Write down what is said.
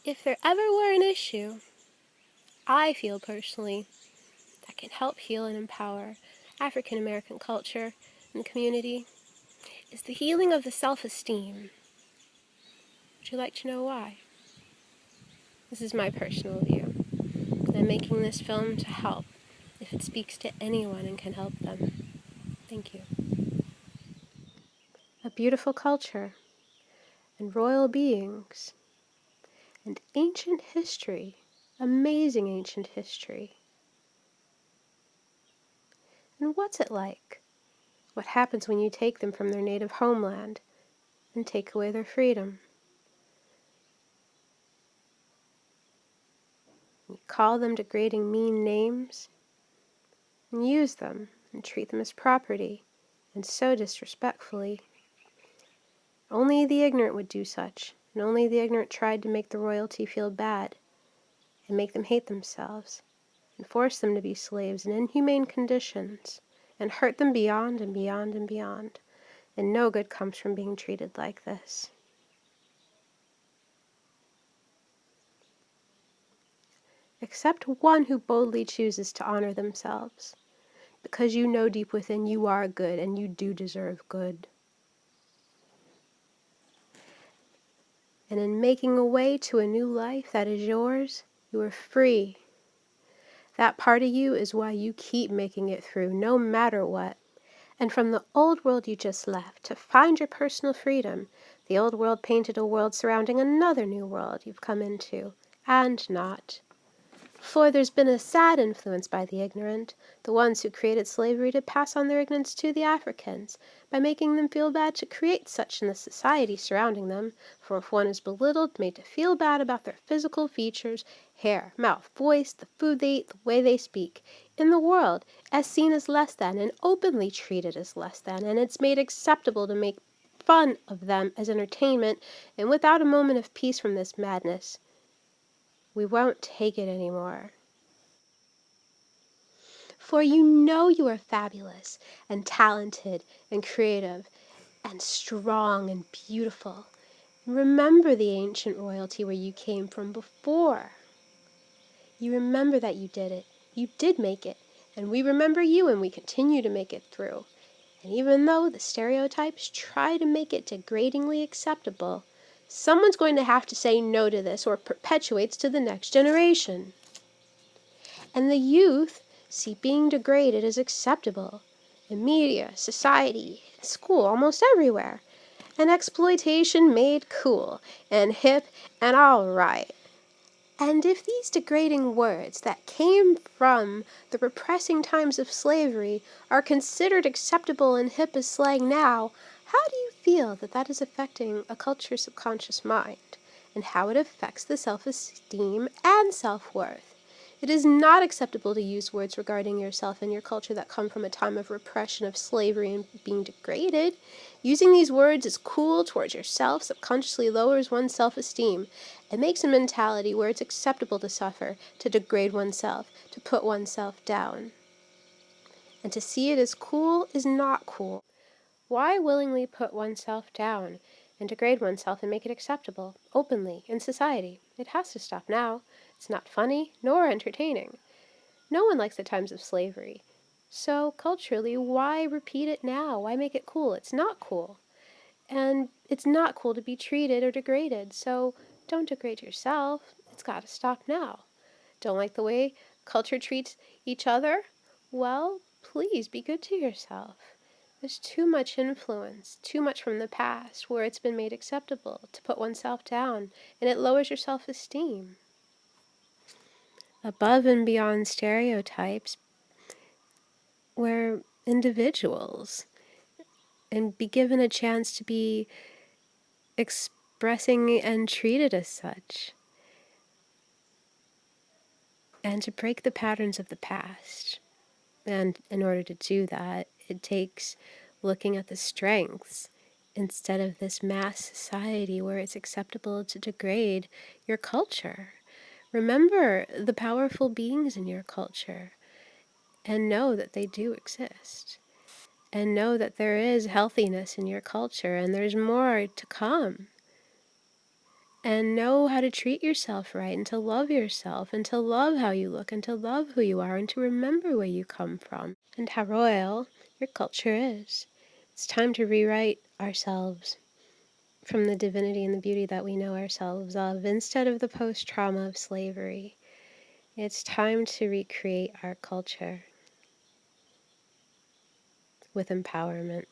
If there ever were an issue, I feel personally, that can help heal and empower African American culture and community, is the healing of the self-esteem. Would you like to know why? This is my personal view. I'm making this film to help, if it speaks to anyone and can help them. Thank you. A beautiful culture, and royal beings, and ancient history, amazing ancient history. And what's it like? What happens when you take them from their native homeland and take away their freedom? You call them degrading, mean names, and use them and treat them as property, and so disrespectfully. Only the ignorant would do such, and only the ignorant tried to make the royalty feel bad, and make them hate themselves, and force them to be slaves in inhumane conditions, and hurt them beyond and beyond and beyond. And no good comes from being treated like this. Except one who boldly chooses to honor themselves, because you know deep within you are good and you do deserve good. And in making a way to a new life that is yours, you are free. That part of you is why you keep making it through, no matter what. And from the old world you just left, to find your personal freedom, the old world painted a world surrounding another new world you've come into, and not. For there's been a sad influence by the ignorant, the ones who created slavery to pass on their ignorance to the Africans, by making them feel bad to create such in the society surrounding them, for if one is belittled, made to feel bad about their physical features, hair, mouth, voice, the food they eat, the way they speak, in the world, as seen as less than, and openly treated as less than, and it's made acceptable to make fun of them as entertainment, and without a moment of peace from this madness, we won't take it anymore. For you know you are fabulous and talented and creative and strong and beautiful. Remember the ancient royalty where you came from before. You remember that you did it. You did make it. And we remember you and we continue to make it through. And even though the stereotypes try to make it degradingly acceptable, someone's going to have to say no to this or it perpetuates to the next generation. And the youth see being degraded as acceptable in media, society, school, almost everywhere, and exploitation made cool and hip and all right. And if these degrading words that came from the repressing times of slavery are considered acceptable and hip as slang now, how do you feel that that is affecting a culture's subconscious mind, and how it affects the self-esteem and self-worth? It is not acceptable to use words regarding yourself and your culture that come from a time of repression, of slavery, and being degraded. Using these words as cool towards yourself subconsciously lowers one's self-esteem. It makes a mentality where it's acceptable to suffer, to degrade oneself, to put oneself down. And to see it as cool is not cool. Why willingly put oneself down and degrade oneself and make it acceptable, openly, in society? It has to stop now. It's not funny, nor entertaining. No one likes the times of slavery. So, culturally, why repeat it now? Why make it cool? It's not cool. And it's not cool to be treated or degraded, so don't degrade yourself. It's got to stop now. Don't like the way culture treats each other? Well, please be good to yourself. There's too much influence, too much from the past, where it's been made acceptable to put oneself down, and it lowers your self-esteem. Above and beyond stereotypes, we're individuals, and be given a chance to be expressing and treated as such, and to break the patterns of the past. And in order to do that, it takes looking at the strengths instead of this mass society where it's acceptable to degrade your culture. Remember the powerful beings in your culture and know that they do exist. And know that there is healthiness in your culture and there's more to come. and know how to treat yourself right, and to love yourself, and to love how you look, and to love who you are, and to remember where you come from, and how royal your culture is. It's time to rewrite ourselves from the divinity and the beauty that we know ourselves of, instead of the post-trauma of slavery. It's time to recreate our culture with empowerment.